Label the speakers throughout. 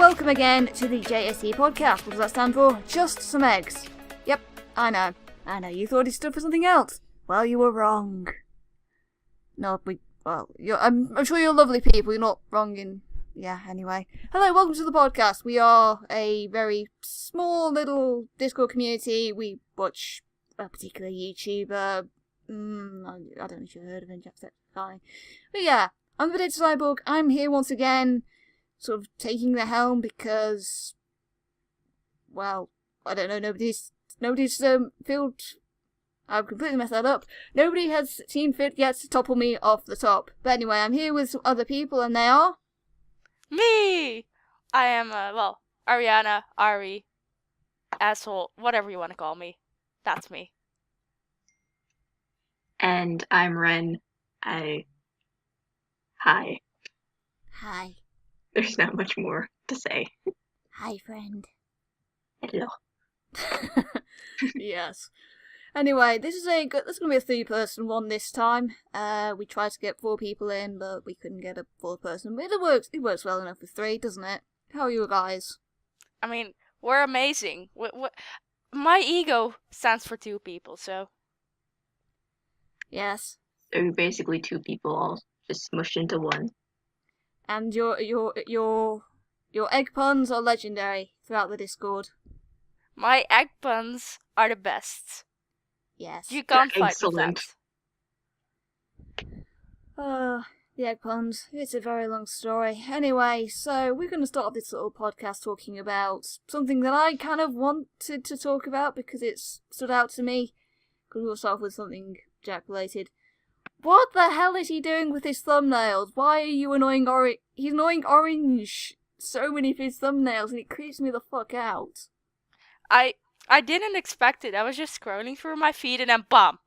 Speaker 1: welcome again to the JSE podcast. What does that stand for? Just some eggs. Yep, I know, you thought it stood for something else. Well, you were wrong. I'm sure you're lovely people, you're not wrong in... Yeah, anyway. Hello, welcome to the podcast. We are a very small little Discord community. We watch a particular YouTuber. I don't know if you've heard of him, Jacksepticeye. But yeah, I'm PredictedCyborg. I'm here once again, sort of taking the helm because, well, I don't know, nobody's filled... I've completely messed that up. Nobody has seen fit yet to topple me off the top. But anyway, I'm here with some other people, and they are...
Speaker 2: Me! I am, Ariana, Ari, asshole, whatever you want to call me. That's me.
Speaker 3: And I'm Ren. Hi.
Speaker 1: Hi.
Speaker 3: There's not much more to say.
Speaker 1: Hi, friend.
Speaker 3: Hello.
Speaker 1: Yes. Anyway, this is going to be a 3-person one this time. We tried to get 4 people in, but we couldn't get a 4th person. But it works well enough with 3, doesn't it? How are you guys?
Speaker 2: I mean, we're amazing. My ego stands for 2 people, so...
Speaker 1: Yes.
Speaker 3: So you're basically 2 people all just smushed into one.
Speaker 1: And your egg puns are legendary throughout the Discord.
Speaker 2: My egg puns are the best.
Speaker 1: Yes.
Speaker 2: You can't
Speaker 3: They're
Speaker 2: fight
Speaker 3: excellent.
Speaker 2: with that.
Speaker 1: The egg puns. It's a very long story. Anyway, so we're going to start off this little podcast talking about something that I kind of wanted to talk about because it's stood out to me. Because we'll start off with something Jack related. What the hell is he doing with his thumbnails? Why are you annoying Orange? He's annoying Orange so many of his thumbnails and it creeps me the fuck out.
Speaker 2: I didn't expect it. I was just scrolling through my feed and then BAM!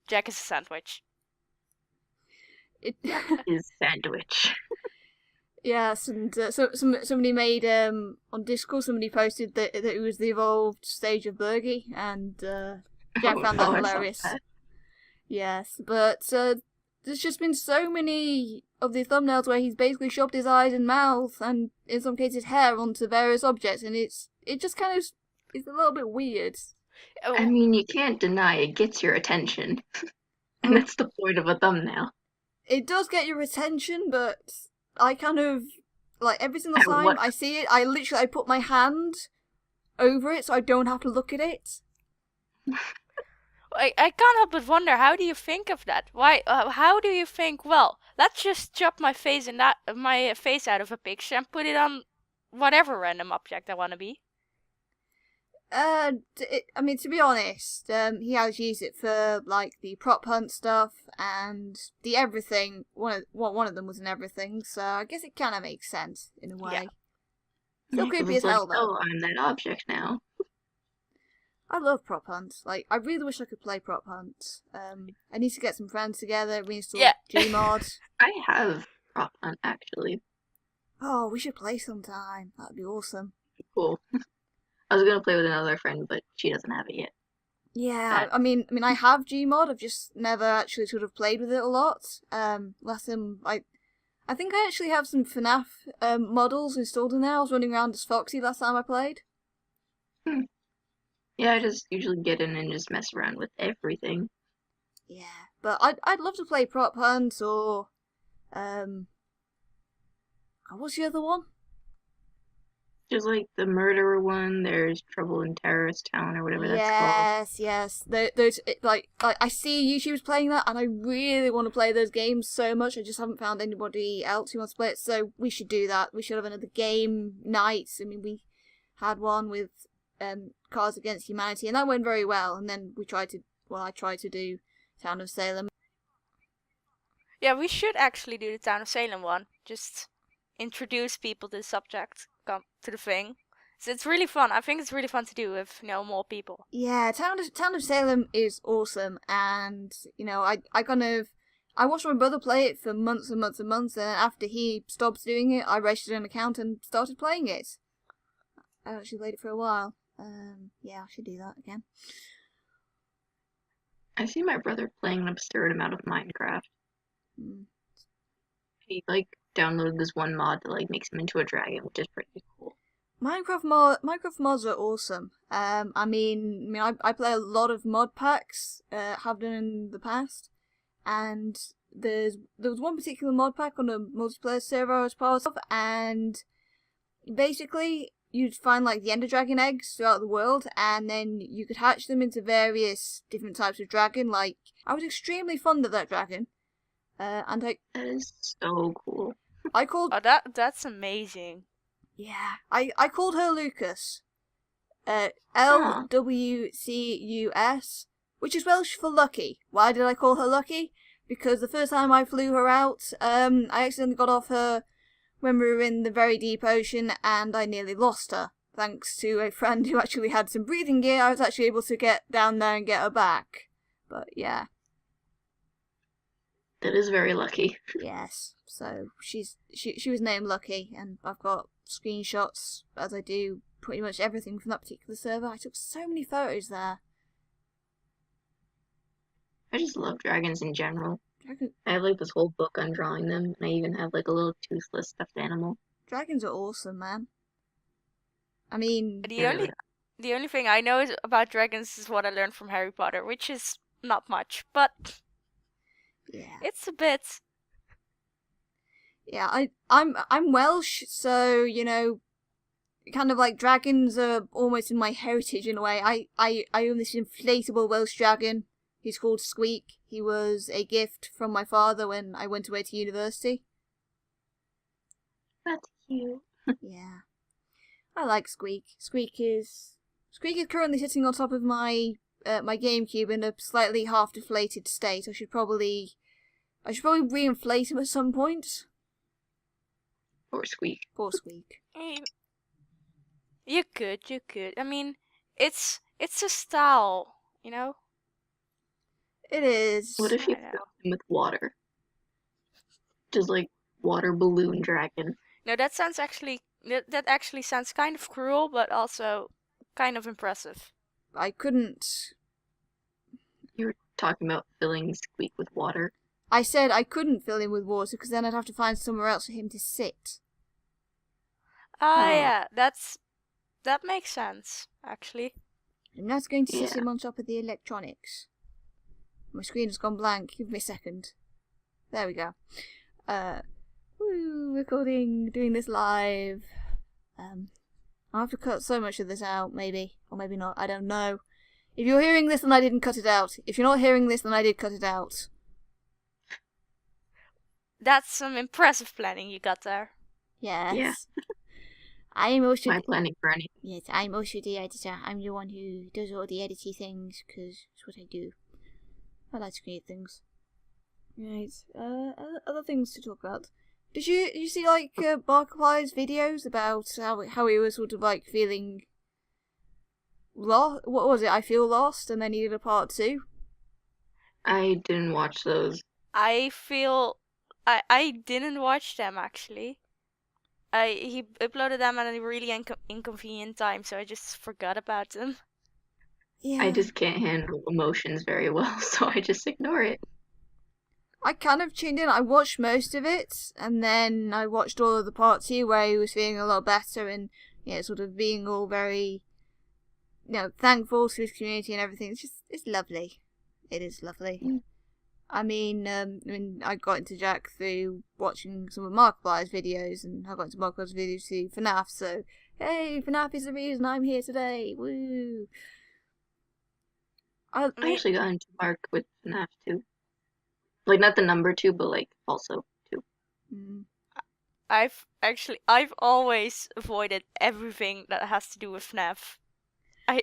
Speaker 2: Jack is a sandwich.
Speaker 3: His sandwich.
Speaker 1: Yes, and somebody made on Discord. Somebody posted that it was the evolved stage of Bergie, and Jack found that hilarious. That. Yes, but there's just been so many of the thumbnails where he's basically shoved his eyes and mouth, and in some cases hair, onto various objects, and it just kind of is a little bit weird.
Speaker 3: I mean, you can't deny it gets your attention, and that's the point of a thumbnail.
Speaker 1: It does get your attention, but I kind of, like, every single time I see it, I put my hand over it so I don't have to look at it.
Speaker 2: I can't help but wonder, how do you think of that? Why? How do you think, well, let's just chop my face out of a picture and put it on whatever random object I want to be?
Speaker 1: I mean, to be honest, he has used it for, like, the prop hunt stuff and the everything. One of them was an everything, so I guess it kind of makes sense in a way.
Speaker 2: Yeah.
Speaker 1: Still creepy as hell, though.
Speaker 3: Oh, I'm that object now.
Speaker 1: I love prop hunt. Like, I really wish I could play prop hunt. I need to get some friends together, reinstall Gmod.
Speaker 3: I have prop hunt, actually.
Speaker 1: Oh, we should play sometime. That'd be awesome.
Speaker 3: Cool. I was gonna play with another friend, but she doesn't have it yet.
Speaker 1: Yeah, I mean, I have Gmod. I've just never actually sort of played with it a lot. Last time I think I actually have some FNAF models installed in there. I was running around as Foxy last time I played.
Speaker 3: Yeah, I just usually get in and just mess around with everything.
Speaker 1: Yeah, but I'd love to play Prop Hunt or what's the other one?
Speaker 3: There's like the murderer one. There's Trouble in Terrorist Town or whatever that's called.
Speaker 1: Yes. Those like I see YouTubers playing that, and I really want to play those games so much. I just haven't found anybody else who wants to play it. So we should do that. We should have another game night. I mean, we had one with Cards Against Humanity, and that went very well. And then I tried to do Town of Salem.
Speaker 2: Yeah, we should actually do the Town of Salem one. Just introduce people to the subject, come to the thing. So it's really fun. I think it's really fun to do with more people.
Speaker 1: Yeah, Town of Salem is awesome, and I watched my brother play it for months and months and months, and after he stopped doing it, I registered an account and started playing it. I actually played it for a while. Yeah, I should do that again.
Speaker 3: I see my brother playing an absurd amount of Minecraft. He downloaded this one mod that makes him into a dragon, which is pretty cool.
Speaker 1: Minecraft mods are awesome. I mean, I play a lot of mod packs. Have done in the past, and there was one particular mod pack on a multiplayer server I was part of, and basically you'd find like the Ender Dragon eggs throughout the world, and then you could hatch them into various different types of dragon. Like, I was extremely fond of that dragon, and
Speaker 3: That is so cool.
Speaker 1: I called.
Speaker 2: Oh, that's amazing.
Speaker 1: Yeah, I called her Lucas. LWCUS, which is Welsh for lucky. Why did I call her lucky? Because the first time I flew her out, I accidentally got off her when we were in the very deep ocean, and I nearly lost her. Thanks to a friend who actually had some breathing gear, I was actually able to get down there and get her back. But yeah.
Speaker 3: That is very lucky.
Speaker 1: Yes. So she was named Lucky, and I've got screenshots, as I do pretty much everything from that particular server. I took so many photos there.
Speaker 3: I just love dragons in general.
Speaker 1: Dragon,
Speaker 3: I have like this whole book on drawing them, and I even have like a little toothless stuffed animal.
Speaker 1: dragons are awesome, man. I mean,
Speaker 2: The only thing I know about dragons is what I learned from Harry Potter, which is not much, but
Speaker 1: yeah.
Speaker 2: it's a bit.
Speaker 1: Yeah, I'm Welsh, so kind of like dragons are almost in my heritage in a way. I own this inflatable Welsh dragon. He's called Squeak. He was a gift from my father when I went away to university.
Speaker 3: That's cute.
Speaker 1: Yeah, I like Squeak. Squeak is currently sitting on top of my GameCube in a slightly half deflated state. I should probably re-inflate him at some point.
Speaker 3: Poor Squeak.
Speaker 1: Poor Squeak.
Speaker 2: You could. I mean, it's a style,
Speaker 1: It is.
Speaker 3: What if you
Speaker 2: I know.
Speaker 3: filled him with water? Just like water balloon dragon.
Speaker 2: No, that actually sounds kind of cruel, but also kind of impressive.
Speaker 1: I couldn't.
Speaker 3: You were talking about filling Squeak with water.
Speaker 1: I said I couldn't fill him with water because then I'd have to find somewhere else for him to sit.
Speaker 2: Ah,
Speaker 3: Oh.
Speaker 2: yeah, that makes sense, actually.
Speaker 1: I'm not going to sit
Speaker 3: Yeah.
Speaker 1: him on top of the electronics. My screen has gone blank. Give me a second. There we go. Recording, doing this live. I'll have to cut so much of this out, maybe. Or maybe not, I don't know. If you're hearing this, then I didn't cut it out. If you're not hearing this, then I did cut it out.
Speaker 2: That's some impressive planning you got there.
Speaker 1: Yes.
Speaker 3: Yeah.
Speaker 1: I'm also...
Speaker 3: My planning for anything.
Speaker 1: Yes, I'm also the editor. I'm the one who does all the editing things, because it's what I do. I like to create things. Right, other things to talk about. Did you see, like, Barclay's videos about how he was sort of, like, feeling lost? What was it? I feel lost, and then he did a part 2?
Speaker 3: I didn't watch those.
Speaker 2: I didn't watch them, actually. He uploaded them at a really inconvenient time, so I just forgot about them.
Speaker 1: Yeah.
Speaker 3: I just can't handle emotions very well, so I just ignore it.
Speaker 1: I kind of tuned in. I watched most of it, and then I watched all of the part 2 where he was feeling a lot better and, sort of being all very, thankful to his community and everything. It's lovely. It is lovely.
Speaker 3: Mm.
Speaker 1: I mean, I got into Jack through watching some of Markiplier's videos, and I got into Markiplier's videos through FNAF, so, hey, FNAF is the reason I'm here today. Woo!
Speaker 3: I actually got into Mark with FNAF too. Like, not the number 2, but like also 2.
Speaker 1: Mm.
Speaker 2: I've always avoided everything that has to do with FNAF. I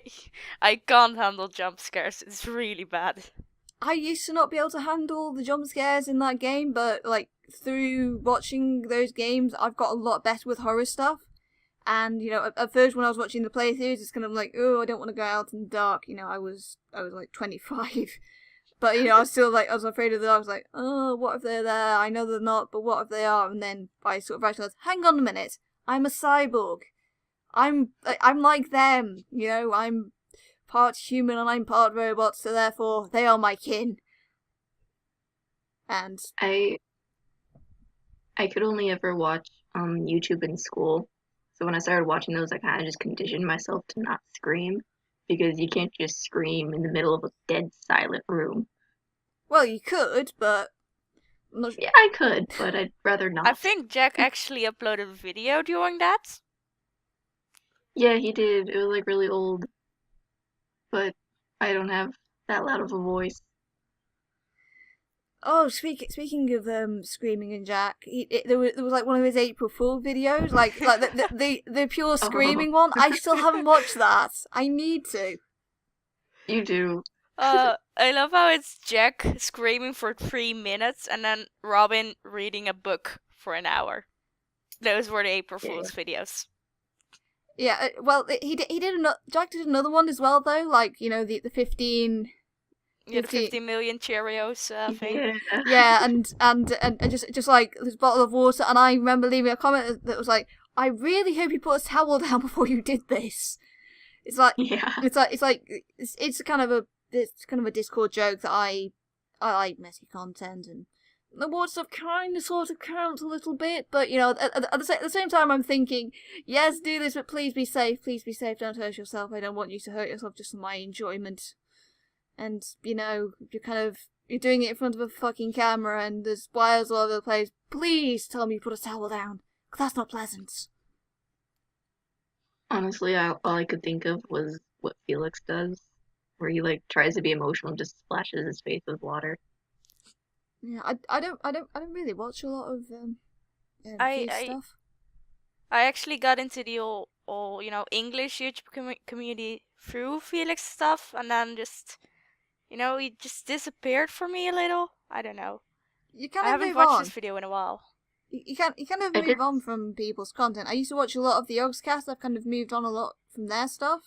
Speaker 2: can't handle jump scares. It's really bad.
Speaker 1: I used to not be able to handle the jump scares in that game, but like through watching those games, I've got a lot better with horror stuff. And at first when I was watching the playthroughs, it's kind of like, oh, I don't want to go out in the dark. I was like 25, but I was still like, I was afraid of the dark. I was like, oh, what if they're there? I know they're not, but what if they are? And then I sort of rationalized, hang on a minute, I'm a cyborg. I'm like them. I'm part human and I'm part robot, so therefore they are my kin. And
Speaker 3: I could only ever watch YouTube in school, So when I started watching those, I kind of just conditioned myself to not scream, because you can't just scream in the middle of a dead silent room.
Speaker 1: Well, you could, but I'm not
Speaker 3: Yeah, I could, but I'd rather not.
Speaker 2: I think Jack actually uploaded a video doing that.
Speaker 3: Yeah, he did. It was like really old, but I don't have that loud of a voice.
Speaker 1: Oh, speaking of screaming and Jack, there was like one of his April Fool videos, like the pure screaming one. I still haven't watched that. I need to.
Speaker 3: You do.
Speaker 2: I love how it's Jack screaming for 3 minutes and then Robin reading a book for an hour. Those were the April Fool's videos.
Speaker 1: Yeah, well, he did Jack did another one as well though, like the 15.
Speaker 2: Yeah, the 50 million Cheerios thing.
Speaker 1: Yeah, and just like this bottle of water, and I remember leaving a comment that was like, "I really hope you put a towel down before you did this." It's like, it's kind of a Discord joke that I like messy content, and the water stuff kind of sort of counts a little bit, but at the same time I'm thinking, yes, do this, but please be safe, don't hurt yourself. I don't want you to hurt yourself just for my enjoyment. And, you're doing it in front of a fucking camera and there's wires all over the place. Please tell me you put a towel down, because that's not pleasant.
Speaker 3: Honestly, all I could think of was what Felix does, where he tries to be emotional, just splashes his face with water.
Speaker 1: Yeah, I don't really watch a lot of stuff.
Speaker 2: I actually got into the all English YouTube community through Felix stuff, and then just he just disappeared for me a little. I don't know. I haven't watched this video in a while.
Speaker 1: You kind of move on from people's content. I used to watch a lot of the Yogscast. I've kind of moved on a lot from their stuff.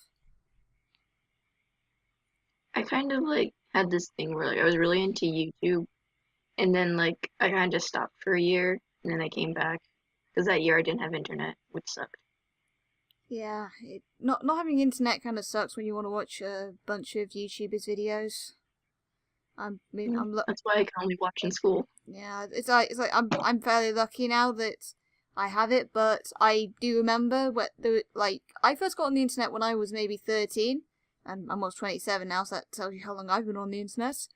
Speaker 3: I kind of had this thing where I was really into YouTube, and then I kind of just stopped for a year, and then I came back because that year I didn't have internet, which sucked.
Speaker 1: Yeah, not having internet kind of sucks when you want to watch a bunch of YouTubers' videos.
Speaker 3: That's why I can only watch in school.
Speaker 1: Yeah, it's like I'm fairly lucky now that I have it, but I do remember I first got on the internet when I was maybe 13, and I'm almost 27 now, so that tells you how long I've been on the internet.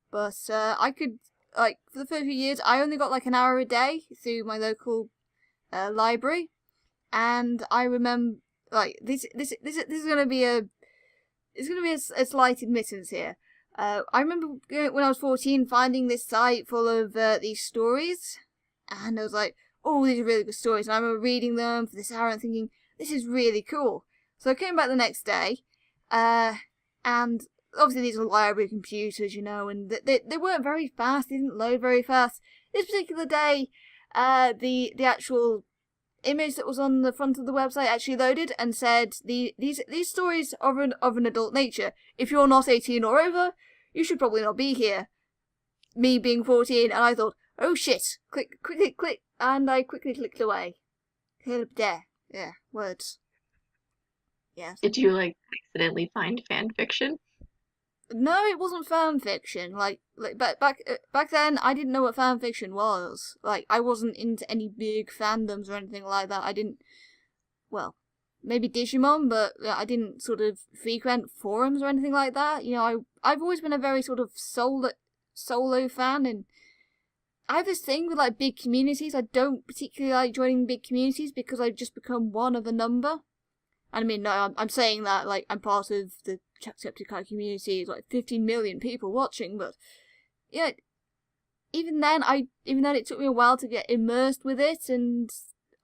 Speaker 1: But I could for the first few years I only got an hour a day through my local library, and I remember this is gonna be a slight admittance here. I remember when I was 14 finding this site full of these stories, and I was like, oh, these are really good stories, and I remember reading them for this hour and thinking, this is really cool. So I came back the next day, and obviously these are library computers, and they weren't very fast, they didn't load very fast. This particular day, the actual image that was on the front of the website actually loaded and said these stories are of an adult nature. If you're not 18 or over, you should probably not be here. Me being 14, and I thought, oh shit, click, and I quickly clicked away. There, yeah, words. Yes.
Speaker 3: Did you accidentally find fan fiction?
Speaker 1: No, it wasn't fan fiction. Back then, I didn't know what fan fiction was. I wasn't into any big fandoms or anything like that. I didn't. Well, maybe Digimon, but I didn't sort of frequent forums or anything like that. I've always been a very sort of solo fan, and I have this thing with big communities. I don't particularly like joining big communities because I've just become one of a number. And I mean, no, I'm saying that I'm part of the Jacksepticeye community, 15 million people watching, but yeah, even then it took me a while to get immersed with it, and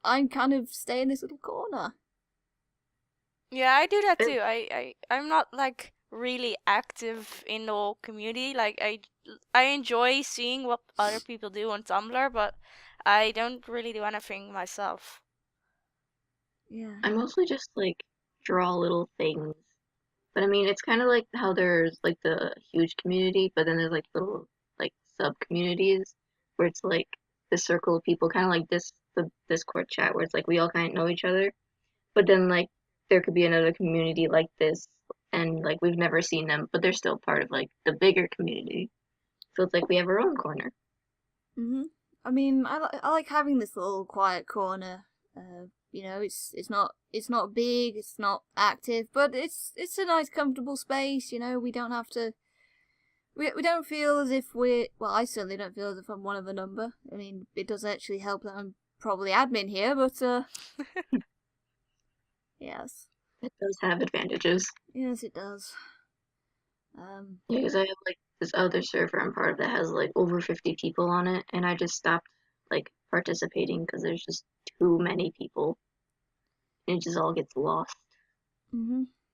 Speaker 1: I'm kind of staying in this little corner.
Speaker 2: Yeah, I do that too. I'm not really active in the whole community. I enjoy seeing what other people do on Tumblr, but I don't really do anything myself.
Speaker 1: Yeah.
Speaker 3: I mostly just draw little things. But I mean, it's kind of like how there's the huge community, but then there's little sub communities where it's the circle of people, kind of like the Discord chat, where it's we all kind of know each other. But then there could be another community like this, and we've never seen them, but they're still part of the bigger community. So it's we have our own corner.
Speaker 1: Mhm. I mean, I like having this little quiet corner. it's not big, it's not active, but it's a nice, comfortable space. We don't have to. We don't feel as if I certainly don't feel as if I'm one of a number. I mean, it does actually help that I'm probably admin here, but yes.
Speaker 3: It does have advantages.
Speaker 1: Yes, it does.
Speaker 3: Yeah, because I have like this other server I'm part of that has like over 50 people on it, and I just stopped like participating because there's just too many people, and it just all gets lost.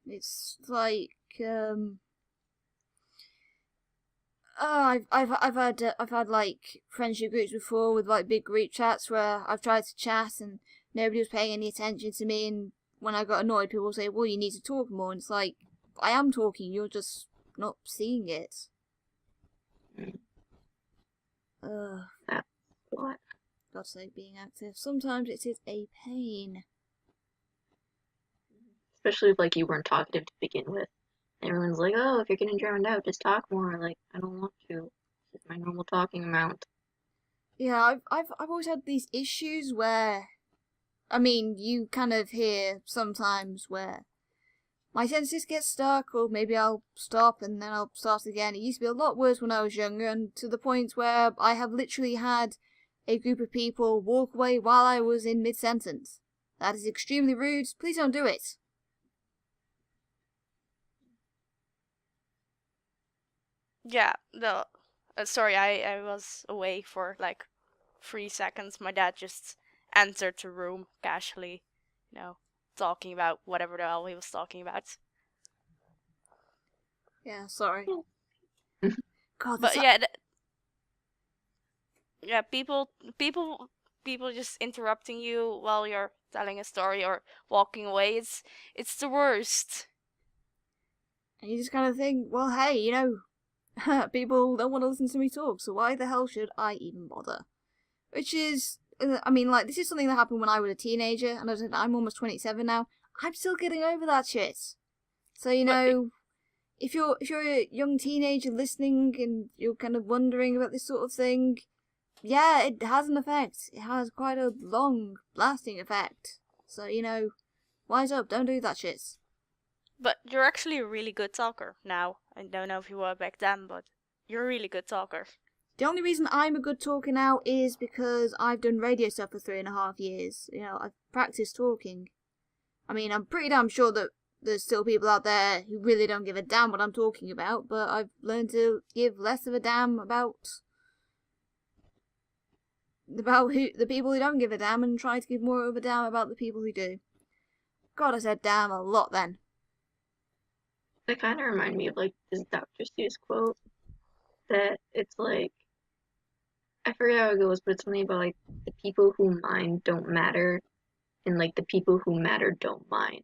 Speaker 1: It's like I've had like friendship groups before with like big group chats where I've tried to chat and nobody was paying any attention to me, and when I got annoyed, people say, "Well, you need to talk more," and it's like, I am talking, you're just not seeing it.
Speaker 3: That's what.
Speaker 1: God's sake, being active. Sometimes it is a pain.
Speaker 3: Especially if like you weren't talkative to begin with. Everyone's like, "Oh, if you're getting drowned out, just talk more." Like, I don't want to. This is my normal talking amount.
Speaker 1: Yeah, I've always had these issues where, I mean, you kind of hear sometimes where my sentences get stuck, or maybe I'll stop and then I'll start again. It used to be a lot worse when I was younger, and to the point where I have literally had a group of people walk away while I was in mid-sentence. That is extremely rude. Please don't do it.
Speaker 2: Yeah, no. Sorry, I was away for like 3 seconds. My dad just entered the room casually, talking about whatever the hell he was talking about.
Speaker 1: Yeah, sorry. God,
Speaker 2: But yeah, people just interrupting you while you're telling a story or walking away. It's the worst.
Speaker 1: And you just kind of think, well, hey, people don't want to listen to me talk, so why the hell should I even bother? Which is, I mean, like, this is something that happened when I was a teenager, and I'm almost 27 now. I'm still getting over that shit. So, if you're a young teenager listening and you're kind of wondering about this sort of thing, yeah, it has an effect. It has quite a long-lasting effect. So, wise up, don't do that shit.
Speaker 2: But you're actually a really good talker now. I don't know if you were back then, but you're a really good talker.
Speaker 1: The only reason I'm a good talker now is because I've done radio stuff for 3.5 years. I've practiced talking. I mean, I'm pretty damn sure that there's still people out there who really don't give a damn what I'm talking about, but I've learned to give less of a damn about the people who don't give a damn, and try to give more of a damn about the people who do. God, I said damn a lot then.
Speaker 3: They kind of remind me of like this Dr. Seuss quote that it's like, I forget how it goes, but it's something about like the people who mind don't matter, and like the people who matter don't mind.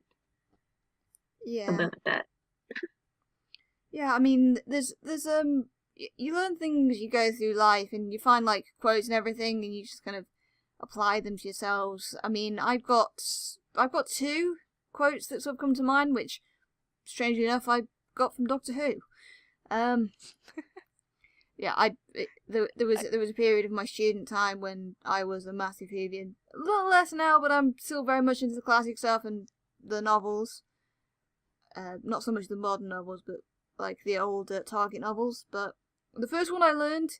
Speaker 1: Yeah.
Speaker 3: Something like that.
Speaker 1: Yeah, I mean, there's you learn things, you go through life, and you find like quotes and everything, and you just kind of apply them to yourselves. I mean, I've got 2 quotes that sort of come to mind, which, strangely enough, I got from Doctor Who. Yeah, there was a period of my student time when I was a massive Whovian. A little less now, but I'm still very much into the classic stuff and the novels. Not so much the modern novels, but like the old Target novels. But the first one I learned,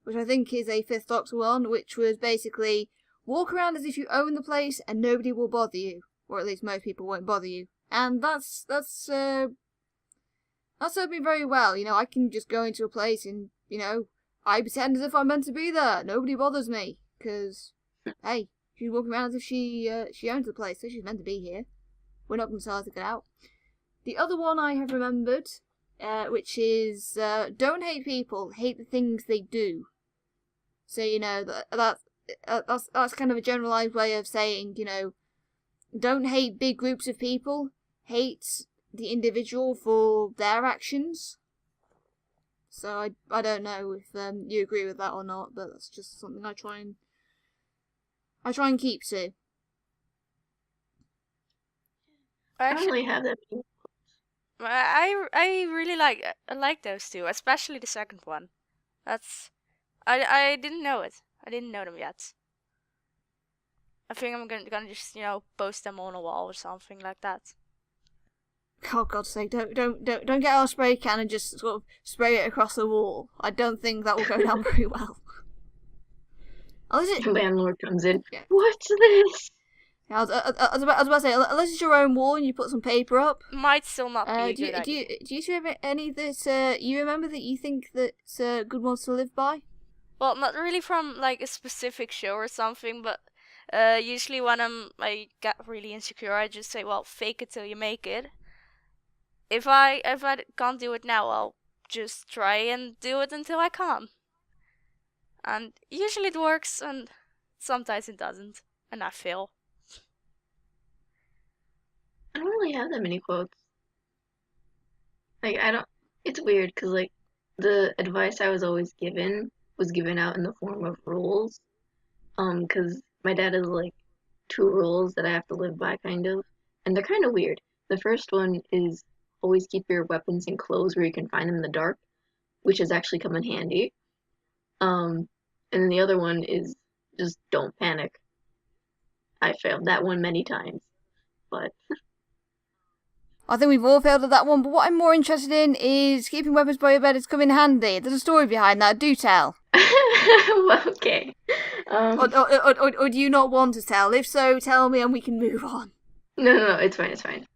Speaker 1: which I think is a 5th Doctor one, which was basically walk around as if you own the place and nobody will bother you, or at least most people won't bother you. And that's served me very well. I can just go into a place and I pretend as if I'm meant to be there. Nobody bothers me because hey, she's walking around as if she owns the place, so she's meant to be here. We're not going to tell her to get out. The other one I have remembered, which is don't hate people, hate the things they do. So that's kind of a generalized way of saying don't hate big groups of people, hate the individual for their actions. So I don't know if you agree with that or not, but that's just something I try and keep to.
Speaker 3: I don't really have that many.
Speaker 2: I really like those 2, especially the second one. I didn't know it. I didn't know them yet. I think I'm gonna just post them on a wall or something like that.
Speaker 1: Oh God's sake! Don't get our spray can and just sort of spray it across the wall. I don't think that will go down very well.
Speaker 3: The landlord comes in.
Speaker 1: Yeah.
Speaker 3: What's this?
Speaker 1: I was about to say, unless it's your own wall and you put some paper up.
Speaker 2: Might still not be a good idea.
Speaker 1: Do you two have any that you remember that you think that's good ones to live by?
Speaker 2: Well, not really from like a specific show or something, but usually when I get really insecure, I just say, well, fake it till you make it. If I can't do it now, I'll just try and do it until I can. And usually it works, and sometimes it doesn't, and I fail.
Speaker 3: I don't really have that many quotes. Like, I don't. It's weird because, like, the advice I was always given was given out in the form of rules. Because my dad has, like, 2 rules that I have to live by, kind of. And they're kind of weird. The first one is always keep your weapons in clothes where you can find them in the dark, which has actually come in handy. And then the other one is just don't panic. I failed that one many times, but
Speaker 1: I think we've all failed at that one, but what I'm more interested in is keeping weapons by your bed has come in handy. There's a story behind that, do tell.
Speaker 3: well, okay.
Speaker 1: Or do you not want to tell? If so, tell me and we can move on.
Speaker 3: No, it's fine.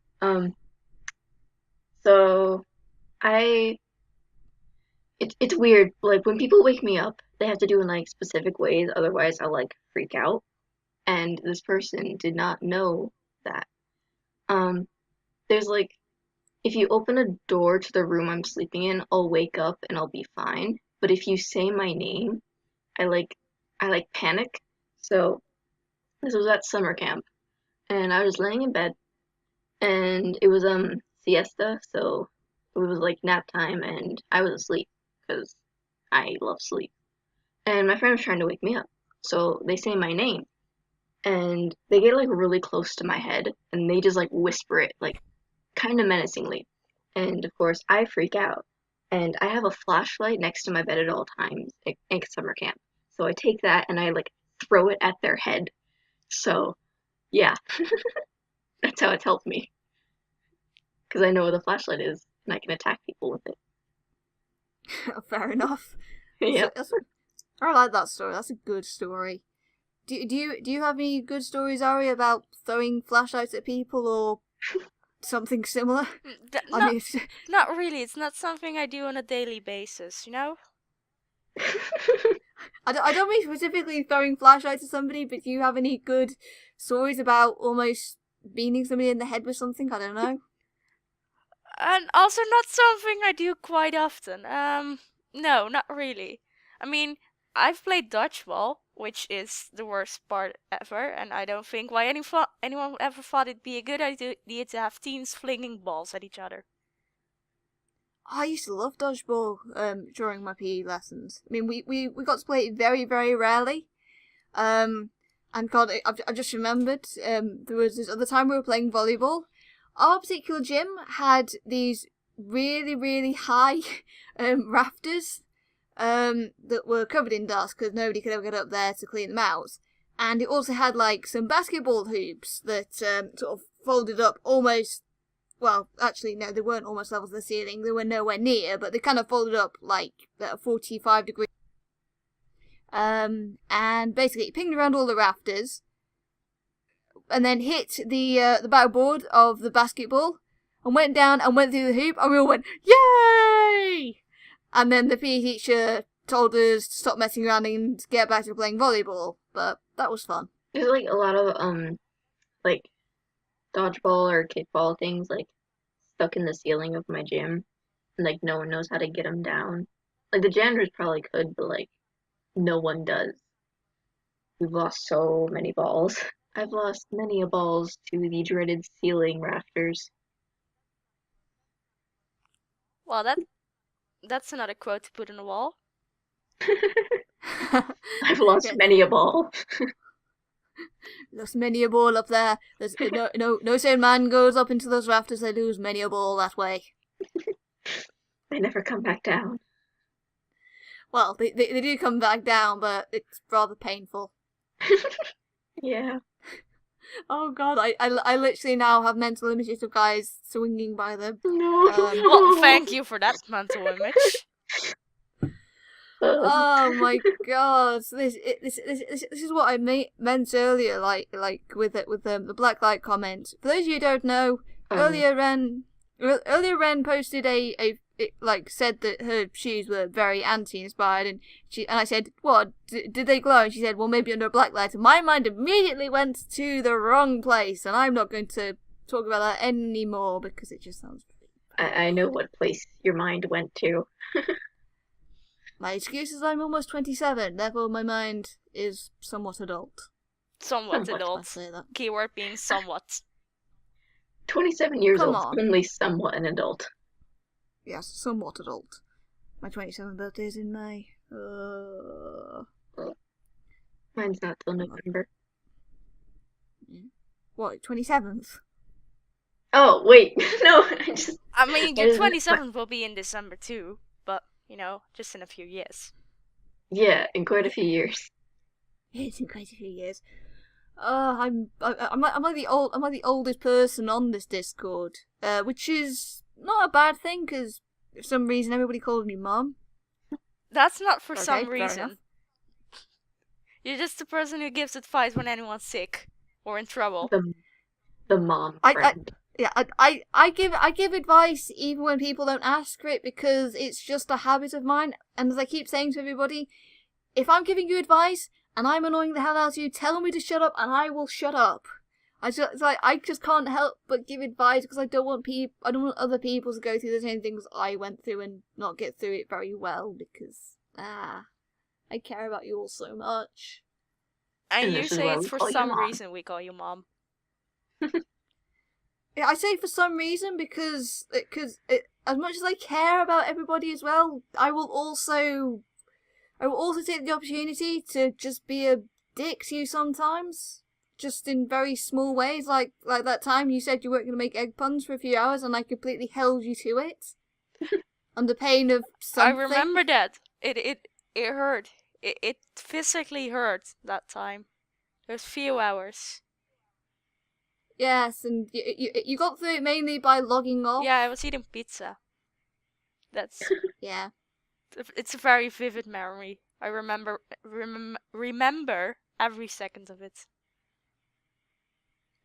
Speaker 3: So it's weird. Like when people wake me up, they have to do it in like specific ways, otherwise I'll like freak out. And this person did not know that. There's like if you open a door to the room I'm sleeping in, I'll wake up and I'll be fine. But if you say my name, I panic. So this was at summer camp, and I was laying in bed, and it was siesta, so it was like nap time, and I was asleep because I love sleep. And my friend was trying to wake me up, so they say my name, and they get like really close to my head, and they just like whisper it like kind of menacingly, and of course I freak out, and I have a flashlight next to my bed at all times at summer camp, so I take that and I like throw it at their head. So yeah, that's how it's helped me. Because I know where the flashlight is, and I can attack people with it.
Speaker 1: Fair enough.
Speaker 3: Yeah.
Speaker 1: I like that story. That's a good story. Do you have any good stories, Ari, about throwing flashlights at people or something similar?
Speaker 2: Not really. It's not something I do on a daily basis, you know?
Speaker 1: I don't mean specifically throwing flashlights at somebody, but do you have any good stories about almost beating somebody in the head with something? I don't know.
Speaker 2: And also not something I do quite often. No, not really. I mean, I've played dodgeball, which is the worst part ever, and I don't think why anyone ever thought it'd be a good idea to have teams flinging balls at each other.
Speaker 1: I used to love dodgeball during my PE lessons. I mean, we got to play it very, very rarely. And God, I just remembered there was this other time we were playing volleyball. Our particular gym had these really, really high rafters that were covered in dust because nobody could ever get up there to clean them out. And it also had like some basketball hoops that sort of folded up almost, well, actually no, they weren't almost level to the ceiling. They were nowhere near, but they kind of folded up like at 45 degrees. And basically it pinged around all the rafters. And then hit the backboard of the basketball and went down and went through the hoop, and we all went, yay! And then the PE teacher told us to stop messing around and get back to playing volleyball, but that was fun.
Speaker 3: There's like a lot of like dodgeball or kickball things like stuck in the ceiling of my gym, and like no one knows how to get them down. Like the janitors probably could, but like no one does. We've lost so many balls. I've lost many a balls to the dreaded ceiling rafters.
Speaker 2: Well, that's another quote to put on the wall.
Speaker 3: I've lost many a ball.
Speaker 1: Lost many a ball up there. There's no sane man goes up into those rafters. They lose many a ball that way.
Speaker 3: They never come back down.
Speaker 1: Well, they do come back down, but it's rather painful.
Speaker 3: Yeah.
Speaker 1: Oh god, I literally now have mental images of guys swinging by them.
Speaker 3: No.
Speaker 2: Well, thank you for that mental image.
Speaker 1: Oh my god, this is what I meant earlier, like with the black light comment. For those of you who don't know, earlier Ren posted said that her shoes were very anti-inspired, and I said, what, did they glow? And she said, well, maybe under a black light, and my mind immediately went to the wrong place, and I'm not going to talk about that anymore because it just sounds
Speaker 3: I know what place your mind went to.
Speaker 1: My excuse is I'm almost 27, therefore my mind is somewhat adult.
Speaker 2: Somewhat
Speaker 3: Somewhat.
Speaker 2: adult.
Speaker 1: I say that.
Speaker 2: Keyword being somewhat.
Speaker 3: 27 years
Speaker 1: Come
Speaker 3: old,
Speaker 1: on.
Speaker 3: only somewhat an adult.
Speaker 1: Yes, somewhat adult. My 27th birthday is in May.
Speaker 3: Mine's not till November.
Speaker 1: What, 27th?
Speaker 3: Oh, wait. No,
Speaker 2: I mean,
Speaker 3: That
Speaker 2: your
Speaker 3: is-
Speaker 2: 27th will be in December too, but, just in a few years.
Speaker 3: Yeah, in quite a few years.
Speaker 1: It's in quite a few years. I'm like the oldest person on this Discord, which is not a bad thing because for some reason everybody calls me mum.
Speaker 2: That's not for
Speaker 1: Okay,
Speaker 2: some
Speaker 1: fair
Speaker 2: reason.
Speaker 1: enough.
Speaker 2: You're just the person who gives advice when anyone's sick or in trouble.
Speaker 3: The mom
Speaker 1: I-
Speaker 3: friend.
Speaker 1: Yeah, I give advice even when people don't ask for it because it's just a habit of mine. And as I keep saying to everybody, if I'm giving you advice and I'm annoying the hell out of you, tell me to shut up and I will shut up. I just can't help but give advice because I don't want other people to go through the same things I went through and not get through it very well because I care about you all so much.
Speaker 2: And
Speaker 3: And
Speaker 2: you
Speaker 3: this is
Speaker 2: say
Speaker 3: why
Speaker 2: it's
Speaker 3: we
Speaker 2: for
Speaker 3: call you
Speaker 2: some
Speaker 3: Mom.
Speaker 2: reason we call you mom.
Speaker 1: Yeah, I say for some reason because as much as I care about everybody as well, I will also take the opportunity to just be a dick to you sometimes, just in very small ways. Like that time you said you weren't going to make egg puns for a few hours, and I completely held you to it, under pain of something.
Speaker 2: I remember that. It hurt. It physically hurt that time. Those few hours.
Speaker 1: Yes, and you got through it mainly by logging off.
Speaker 2: Yeah, I was eating pizza. That's
Speaker 1: Yeah.
Speaker 2: it's a very vivid memory. I remember every second of it.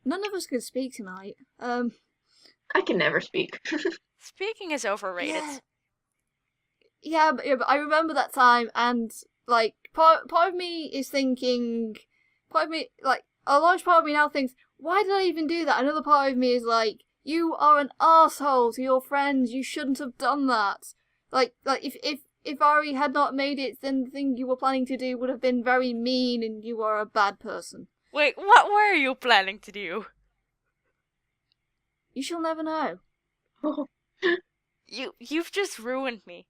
Speaker 1: None of us can speak tonight.
Speaker 3: I can never speak.
Speaker 2: Speaking is overrated.
Speaker 1: Yeah, but I remember that time, and like part of me is thinking, a large part of me now thinks, why did I even do that? Another part of me is like, you are an asshole to your friends. You shouldn't have done that. Like if Ari had not made it, then the thing you were planning to do would have been very mean, and you are a bad person.
Speaker 2: Wait, what were you planning to do?
Speaker 1: You shall never know.
Speaker 3: Oh,
Speaker 2: You've just ruined me.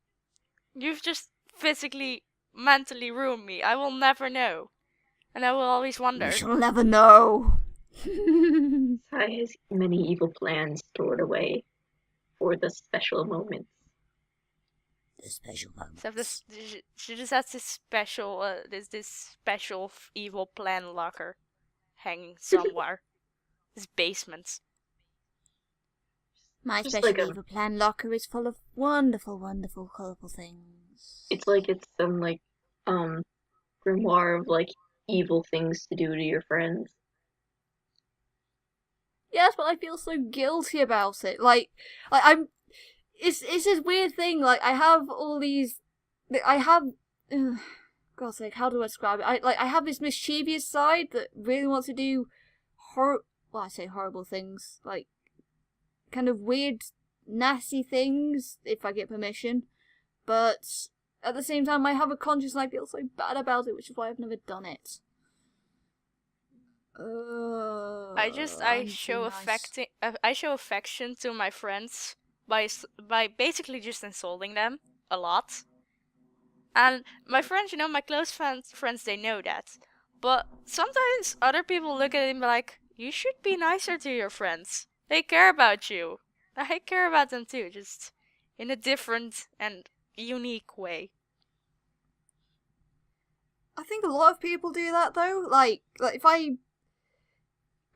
Speaker 2: You've just physically, mentally ruined me. I will never know. And I will always wonder.
Speaker 1: You shall never know.
Speaker 3: Sai has many evil plans stored away for the special moments.
Speaker 1: The special moment.
Speaker 2: So she just has this special, this special evil plan locker hanging somewhere. This basement.
Speaker 1: My
Speaker 3: Just
Speaker 1: special
Speaker 3: like a-
Speaker 1: evil plan locker is full of wonderful, wonderful, colourful things.
Speaker 3: It's like it's some grimoire of evil things to do to your friends.
Speaker 1: Yes, but I feel so guilty about it. It's this weird thing. Like I have all these. I have. God's sake, how do I describe it? I have this mischievous side that really wants to do I say horrible things, like kind of weird, nasty things if I get permission. But at the same time, I have a conscience and I feel so bad about it, which is why I've never done it.
Speaker 2: I show affection to my friends by basically just insulting them a lot. And my friends, my close friends, they know that. But sometimes other people look at it and be like, you should be nicer to your friends. They care about you. I care about them too, just in a different and unique way.
Speaker 1: I think a lot of people do that though. Like if I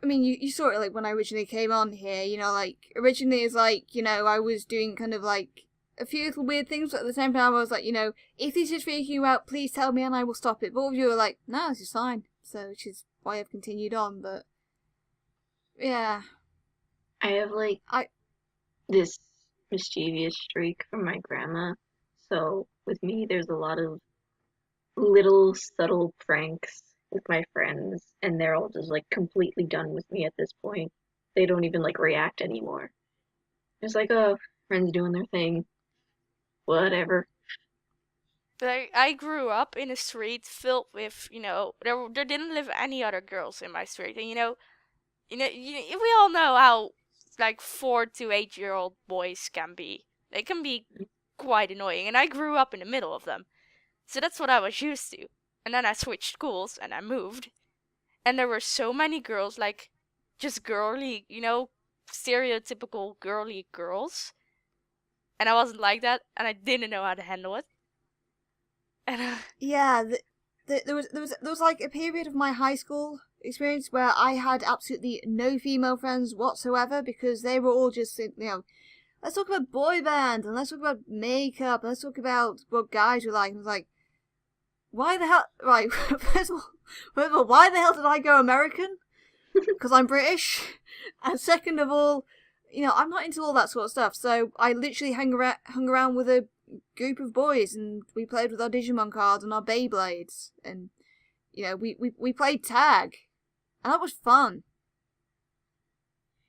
Speaker 1: I mean, you saw it, like, when I originally came on here, you know, like, originally it's like, you know, I was doing kind of, like, a few little weird things, but at the same time I was like, you know, if this is freaking you out, please tell me and I will stop it. But all of you were like, no, this is fine. So, which is why I've continued on, but, yeah.
Speaker 3: I have, like, this mischievous streak from my grandma, so with me there's a lot of little subtle pranks with my friends, and they're all just, like, completely done with me at this point. They don't even, like, react anymore. It's like, oh, friends doing their thing. Whatever.
Speaker 2: Like, I grew up in a street filled with, you know, there didn't live any other girls in my street, and we all know how, like, 4 to 8-year-old boys can be. They can be quite annoying, and I grew up in the middle of them. So that's what I was used to. And then I switched schools, and I moved. And there were so many girls, like, just girly, you know, stereotypical girly girls. And I wasn't like that, and I didn't know how to handle it. And
Speaker 1: Yeah, there was like a period of my high school experience where I had absolutely no female friends whatsoever because they were all just, you know, let's talk about boy bands and let's talk about makeup and let's talk about what guys were like. And I was like, why the hell? Right, first of all, why the hell did I go American? Because I'm British. And second of all, you know, I'm not into all that sort of stuff. So I literally hung around with a group of boys and we played with our Digimon cards and our Beyblades. And, you know, we played tag. And that was fun.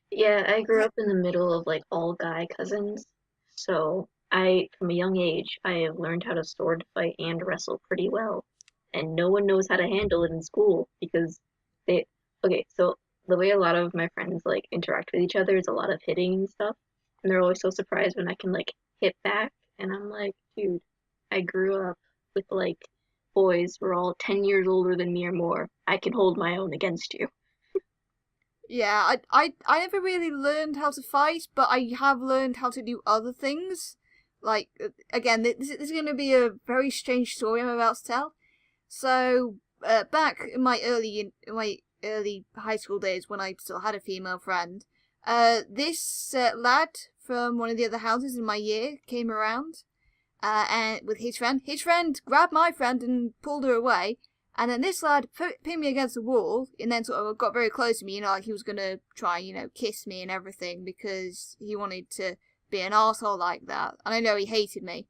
Speaker 3: Yeah, I grew up in the middle of, like, all guy cousins, so from a young age, I have learned how to sword fight and wrestle pretty well, and no one knows how to handle it in school because okay, so the way a lot of my friends, like, interact with each other is a lot of hitting and stuff, and they're always so surprised when I can, like, hit back, and I'm like, dude, I grew up with, like, boys who are all 10 years older than me or more. I can hold my own against you.
Speaker 1: Yeah, I never really learned how to fight, but I have learned how to do other things. Like, again, this is going to be a very strange story I'm about to tell. So, back in my early high school days when I still had a female friend, this lad from one of the other houses in my year came around, and with his friend. His friend grabbed my friend and pulled her away. And then this lad pinned me against the wall and then sort of got very close to me, you know, like he was going to try, you know, kiss me and everything because he wanted to be an arsehole like that. And I know he hated me.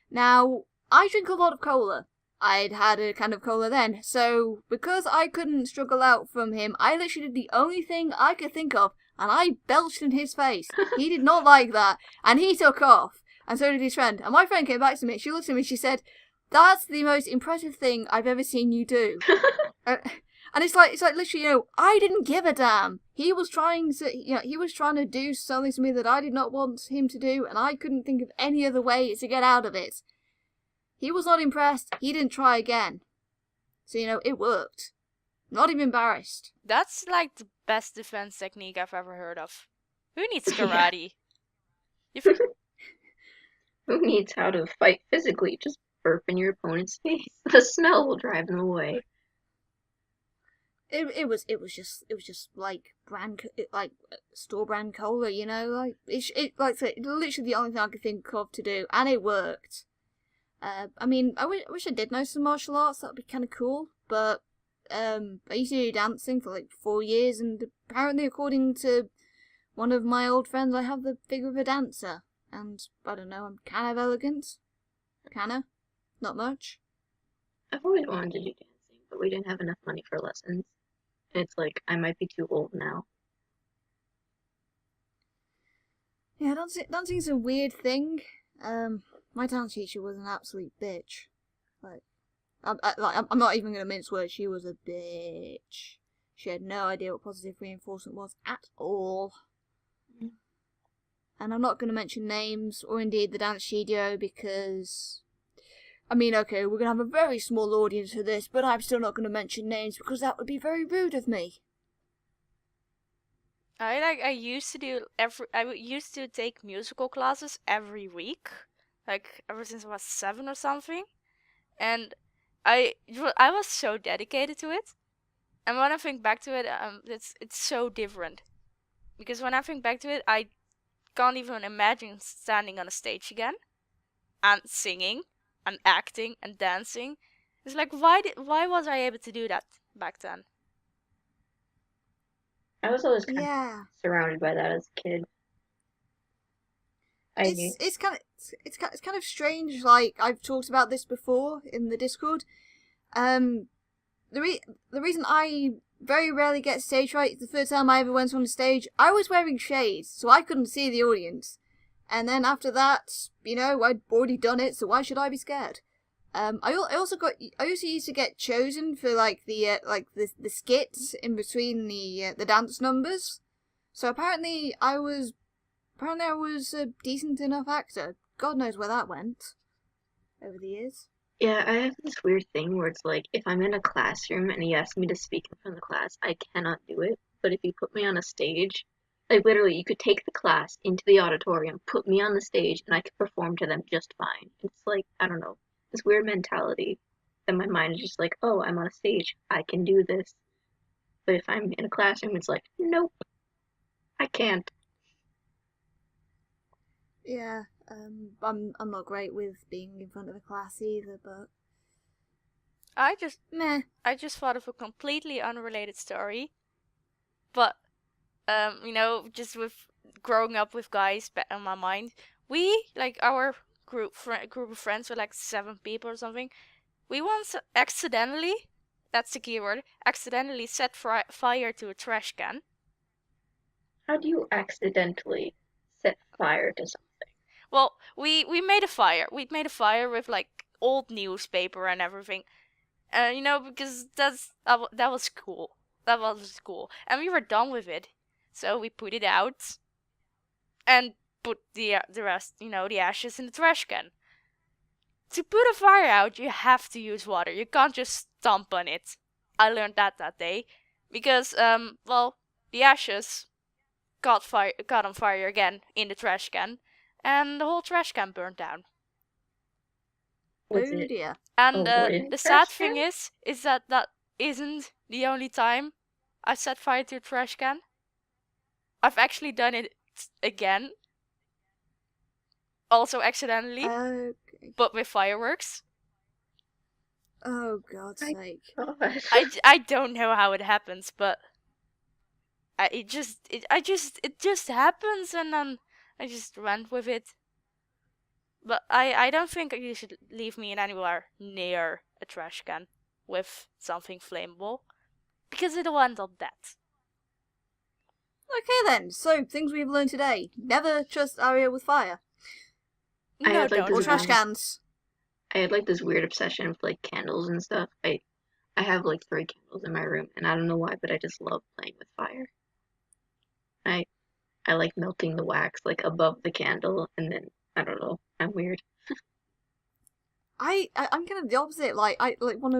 Speaker 1: Now, I drink a lot of cola. I'd had a can of cola then. So, because I couldn't struggle out from him, I literally did the only thing I could think of and I belched in his face. He did not like that. And he took off. And so did his friend. And my friend came back to me. She looked at me and she said, "That's the most impressive thing I've ever seen you do." And it's like literally, you know, I didn't give a damn. He was trying to do something to me that I did not want him to do, and I couldn't think of any other way to get out of it. He was not impressed. He didn't try again. So, you know, it worked. Not even embarrassed.
Speaker 2: that's like the best defense technique I've ever heard of. Who needs karate?
Speaker 3: Who needs how to fight physically? Just burp in your opponent's face. The smell will drive them away.
Speaker 1: It was just like store brand cola, you know, like like I said, literally the only thing I could think of to do, and it worked. I mean, I wish I did know some martial arts. That'd be kind of cool. But I used to do dancing for like 4 years, and apparently, according to one of my old friends, I have the figure of a dancer. And I don't know, I'm kind of elegant. Kinda. Not much.
Speaker 3: I've always wanted to do dancing, but we didn't have enough money for lessons. And it's like, I might be too old now.
Speaker 1: Yeah, dancing's a weird thing. My dance teacher was an absolute bitch. Like, I'm not even gonna mince words. She was a bitch. She had no idea what positive reinforcement was at all. And I'm not going to mention names or indeed the dance studio because, I mean, okay, we're going to have a very small audience for this, but I'm still not going to mention names because that would be very rude of me.
Speaker 2: I used to take musical classes every week, like ever since I was 7 or something, and I was so dedicated to it. And when I think back to it, it's so different. Because when I think back to it, I can't even imagine standing on a stage again and singing and acting and dancing. It's like, why was I able to do that back then?
Speaker 3: I was always kind of
Speaker 1: Yeah.
Speaker 3: surrounded by that as a kid.
Speaker 1: It's kind of strange. Like, I've talked about this before in the Discord. The reason I very rarely get stage fright, the first time I ever went on a stage, I was wearing shades, so I couldn't see the audience. And then after that, I'd already done it, so why should I be scared? I also used to get chosen for the skits in between the dance numbers. So apparently I was a decent enough actor. God knows where that went over the years.
Speaker 3: Yeah, I have this weird thing where it's like if I'm in a classroom and he asks me to speak in front of the class, I cannot do it. But if you put me on a stage, like literally, you could take the class into the auditorium, put me on the stage, and I could perform to them just fine. It's like, I don't know, this weird mentality that my mind is just like, oh, I'm on a stage, I can do this. But if I'm in a classroom, it's like, nope, I can't.
Speaker 1: Yeah, I'm not great with being in front of a class either, but meh.
Speaker 2: I just thought of a completely unrelated story, but just with growing up with guys in my mind, we like our group of friends were like 7 people or something. We once accidentally, that's the keyword, accidentally set fire to a trash can.
Speaker 3: How do you accidentally set fire to something?
Speaker 2: Well, we made a fire. We made a fire with like old newspaper and everything. Because that was cool. That was cool. And we were done with it. So we put it out and put the rest, the ashes in the trash can. To put a fire out, you have to use water. You can't just stomp on it. I learned that day because the ashes got on fire again in the trash can, and the whole trash can burned down.
Speaker 3: Was
Speaker 1: Oh
Speaker 3: it
Speaker 1: dear.
Speaker 2: And
Speaker 3: a wooden
Speaker 2: the
Speaker 3: trash
Speaker 2: sad thing
Speaker 3: can?
Speaker 2: is that isn't the only time I set fire to a trash can. I've actually done it again, also accidentally,
Speaker 1: Okay.
Speaker 2: but with fireworks.
Speaker 1: Oh, God's
Speaker 3: My
Speaker 1: sake.
Speaker 3: God.
Speaker 2: I don't know how it happens, but it just happens, and then I just went with it. But I don't think you should leave me in anywhere near a trash can with something flammable, because it'll end up dead.
Speaker 1: Okay then, so things we've learned today. Never trust Aria with fire.
Speaker 3: I
Speaker 2: No,
Speaker 3: had, like,
Speaker 2: don't.
Speaker 1: Or
Speaker 3: this
Speaker 1: trash
Speaker 3: weird-
Speaker 1: cans.
Speaker 3: I had like this weird obsession with like candles and stuff. I have like 3 candles in my room, and I don't know why, but I just love playing with fire. I like melting the wax like above the candle, and then I don't know. I'm weird.
Speaker 1: I'm kind of the opposite. Like one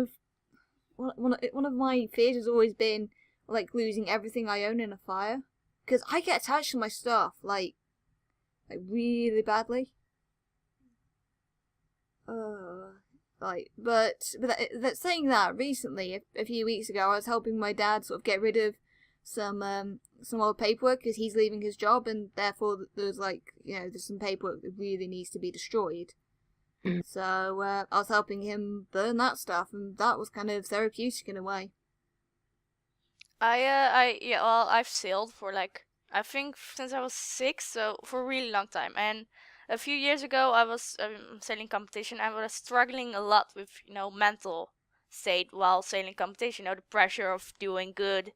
Speaker 1: of my fears has always been like losing everything I own in a fire, because I get attached to my stuff like really badly. But saying that, recently, a few weeks ago, I was helping my dad sort of get rid of some old paperwork because he's leaving his job, and therefore there's there's some paperwork that really needs to be destroyed.
Speaker 3: Mm.
Speaker 1: So I was helping him burn that stuff, and that was kind of therapeutic in a way.
Speaker 2: I've sailed for I think since I was 6, so for a really long time. And a few years ago, I was sailing competition, and I was struggling a lot with mental state while sailing competition. The pressure of doing good,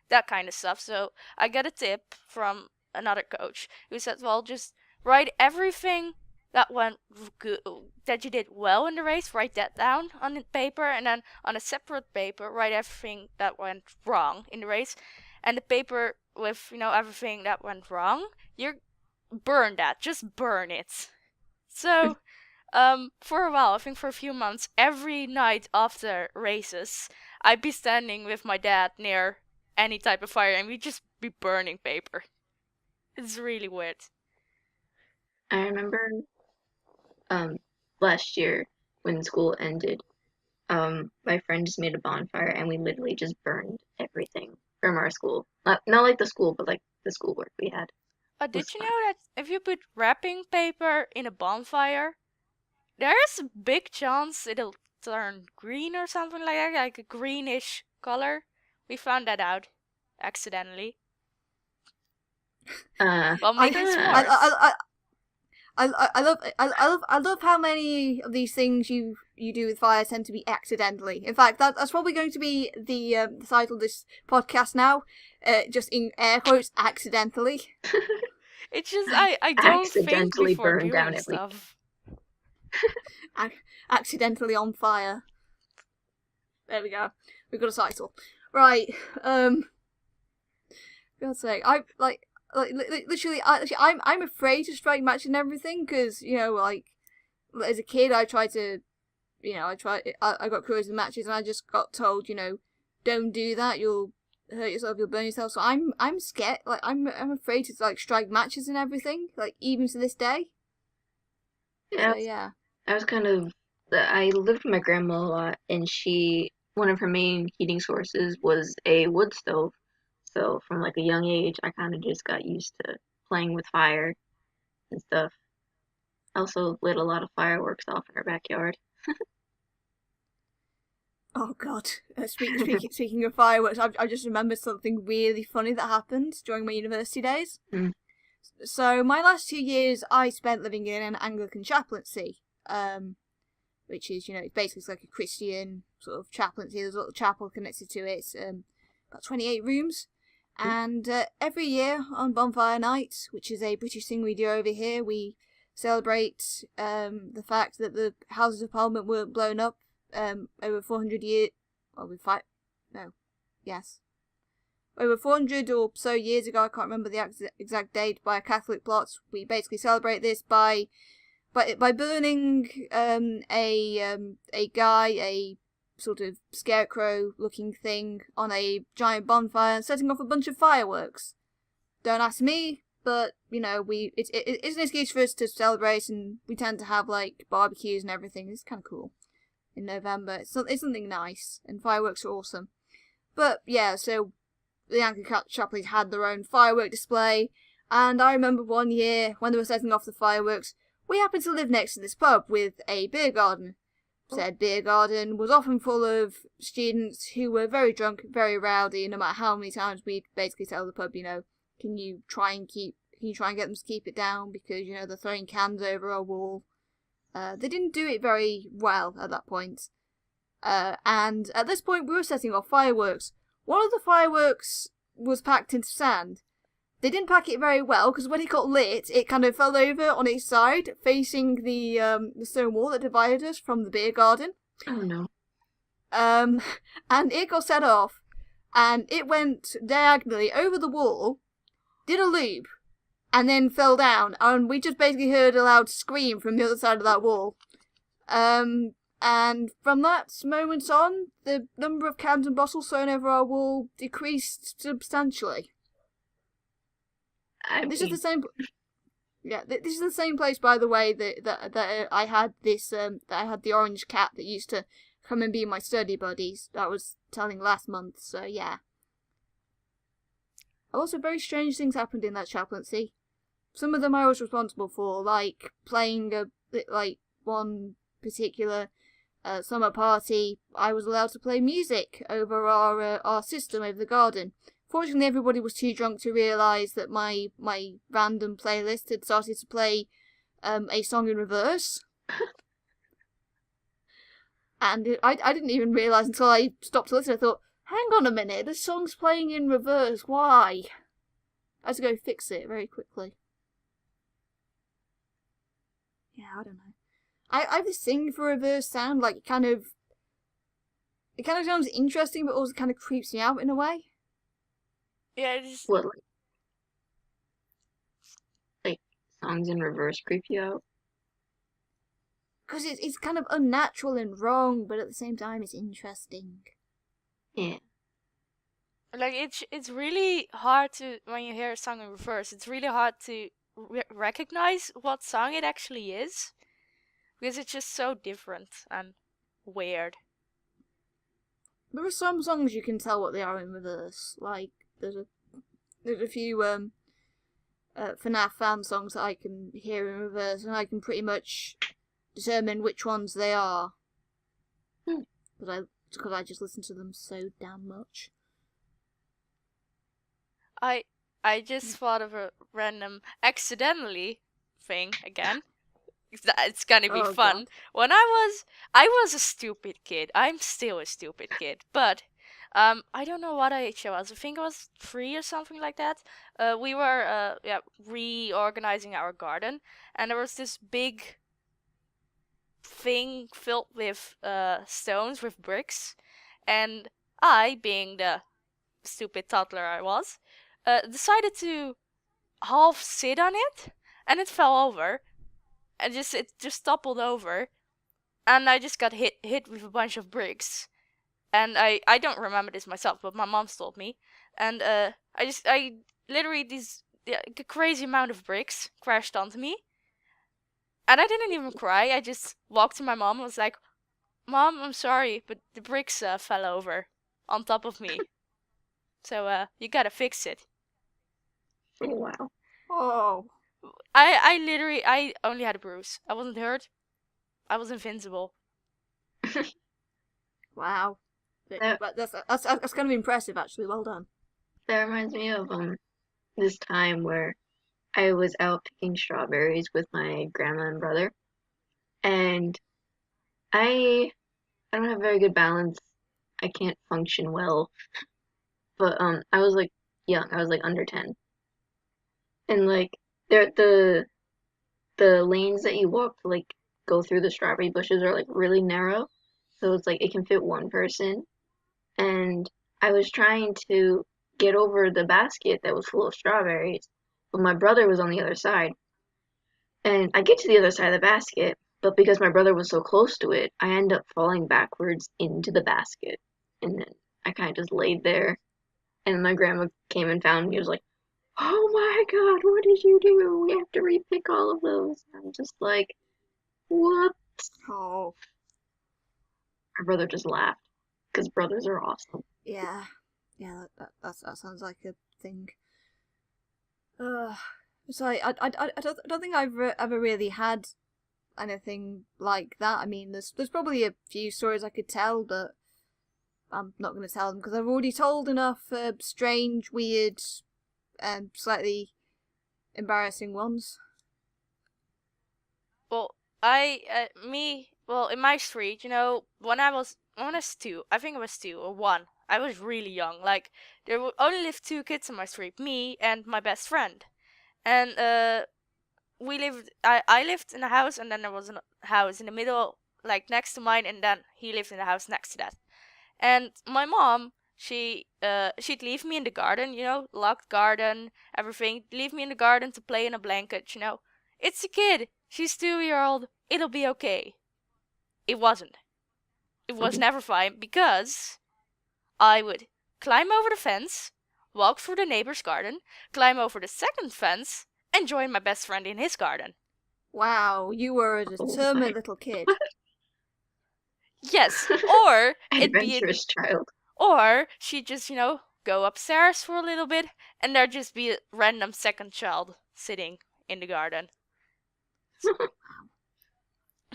Speaker 2: that kind of stuff. So I got a tip from another coach who said, "Well, just write everything that went good, that you did well in the race. Write that down on the paper, and then on a separate paper, write everything that went wrong in the race, and the paper with everything that went wrong, you burn that. Just burn it." So for a while, I think for a few months, every night after races, I'd be standing with my dad near any type of fire, and we'd just be burning paper. It's really weird.
Speaker 3: I remember last year when school ended, my friend just made a bonfire and we literally just burned everything from our school. Not like the school, but like the schoolwork we had.
Speaker 2: Did you know that if you put wrapping paper in a bonfire, there is a big chance it'll turn green or something like that, like a greenish color? We found that out accidentally. Well, make it s'mores.
Speaker 1: I love how many of these things you do with fire tend to be accidentally. In fact, that's probably going to be the title of this podcast now. Just in air quotes, accidentally.
Speaker 2: It's just I don't think
Speaker 3: Accidentally
Speaker 2: before
Speaker 3: burn down
Speaker 2: doing
Speaker 3: everything.
Speaker 2: stuff.
Speaker 1: Accidentally on fire. There we go. We've got a title. Right. God's sake, literally, I'm afraid to strike matches and everything because like as a kid I tried to, I got curious in matches and I just got told don't do that, you'll hurt yourself, you'll burn yourself. So I'm scared, like I'm afraid to like strike matches and everything, like even to this day.
Speaker 3: Yeah,
Speaker 1: so, yeah.
Speaker 3: I lived with my grandma a lot, and one of her main heating sources was a wood stove. So from like a young age, I kind of just got used to playing with fire and stuff. I also lit a lot of fireworks off in our backyard.
Speaker 1: Oh god, speaking of fireworks, I just remembered something really funny that happened during my university days. So my last 2 years I spent living in an Anglican chaplaincy, which is, it's basically like a Christian sort of chaplaincy. There's a little chapel connected to it. It's about 28 rooms. And every year on Bonfire Night, which is a British thing we do over here, we celebrate the fact that the Houses of Parliament weren't blown up over 400 years. Over 400 or so years ago, I can't remember the exact date, by a Catholic plot. We basically celebrate this by burning a guy, a sort of scarecrow-looking thing, on a giant bonfire and setting off a bunch of fireworks. Don't ask me, but it's an excuse for us to celebrate, and we tend to have like barbecues and everything. It's kind of cool in November. It's something nice, and fireworks are awesome. But yeah, so the Anglican Chaplains had their own firework display, and I remember one year when they were setting off the fireworks, we happened to live next to this pub with a beer garden. Said beer garden was often full of students who were very drunk, very rowdy, and no matter how many times we'd basically tell the pub, can you try and get them to keep it down because, they're throwing cans over our wall. They didn't do it very well at that point. And at this point we were setting off fireworks. One of the fireworks was packed into sand. They didn't pack it very well because when it got lit, it kind of fell over on its side, facing the stone wall that divided us from the beer garden.
Speaker 3: Oh no.
Speaker 1: And it got set off, and it went diagonally over the wall, did a loop, and then fell down, and we just basically heard a loud scream from the other side of that wall. And from that moment on, the number of cans and bottles thrown over our wall decreased substantially. This is the same. Yeah, this is the same place, by the way, that I had this. That I had the orange cat that used to come and be my study buddies. That I was telling last month. So yeah. Also, very strange things happened in that chaplaincy. Some of them I was responsible for, like playing one particular summer party. I was allowed to play music over our system over the garden. Fortunately, everybody was too drunk to realise that my random playlist had started to play a song in reverse. And I didn't even realise until I stopped to listen. I thought, hang on a minute, the song's playing in reverse, why? I had to go fix it very quickly. Yeah, I don't know. I have this thing for reverse sound, like it kind of sounds interesting, but also kind of creeps me out in a way.
Speaker 2: Yeah, it's
Speaker 3: What, like songs in reverse creep you out?
Speaker 1: Because it's kind of unnatural and wrong, but at the same time it's interesting.
Speaker 3: Yeah.
Speaker 2: like it's really hard to, when you hear a song in reverse, it's really hard to recognize what song it actually is, because it's just so different and weird.
Speaker 1: There are some songs you can tell what they are in reverse. Like there's a few FNAF fan songs that I can hear in reverse, and I can pretty much determine which ones they are. Because I just listen to them so damn much.
Speaker 2: I just thought of a random accidentally thing again. It's gonna be fun.
Speaker 1: God.
Speaker 2: When I was a stupid kid. I'm still a stupid kid, but I don't know what age I was. I think I was 3 or something like that. We were reorganizing our garden, and there was this big thing filled with stones, with bricks, and I, being the stupid toddler I was, decided to half sit on it, and it fell over, and it just toppled over, and I just got hit with a bunch of bricks, and I don't remember this myself, but my mom told me, and I literally a crazy amount of bricks crashed onto me, and I didn't even cry. I just walked to my mom and was like, "Mom, I'm sorry, but the bricks fell over on top of me, so you gotta fix it."
Speaker 3: Oh, wow.
Speaker 1: Oh.
Speaker 2: I only had a bruise. I wasn't hurt. I was invincible.
Speaker 1: Wow. That's kind of impressive, actually. Well done.
Speaker 3: That reminds me of this time where I was out picking strawberries with my grandma and brother, and I don't have very good balance. I can't function well, but I was like young. I was like under 10, and like the lanes that you walk to like go through the strawberry bushes are like really narrow, so it's like it can fit one person, and I was trying to get over the basket that was full of strawberries, but my brother was on the other side. And I get to the other side of the basket, but because my brother was so close to it, I end up falling backwards into the basket. And then I kind of just laid there. And my grandma came and found me. She was like, "Oh my God, what did you do? We have to repick all of those." And I'm just like, "What?"
Speaker 1: Oh.
Speaker 3: My brother just laughed because brothers are awesome.
Speaker 1: Yeah. Yeah, that sounds like a thing. So I don't think I've ever really had anything like that. I mean, there's probably a few stories I could tell, but I'm not going to tell them because I've already told enough strange, weird, and slightly embarrassing ones.
Speaker 2: Well, in my street, when I was 2, I think I was 2 or 1. I was really young. Like, there only lived 2 kids in my street, me and my best friend. And I lived in a house, and then there was a house in the middle, like next to mine, and then he lived in the house next to that. And my mom, she'd leave me in the garden, locked garden, everything. Leave me in the garden to play in a blanket, It's a kid. She's 2-year-old. It'll be okay. It wasn't. It was never fine because I would climb over the fence, walk through the neighbor's garden, climb over the second fence, and join my best friend in his garden.
Speaker 1: Wow, you were a determined little kid.
Speaker 2: Yes, or
Speaker 3: Adventurous child.
Speaker 2: Or she'd just, go upstairs for a little bit, and there'd just be a random second child sitting in the garden.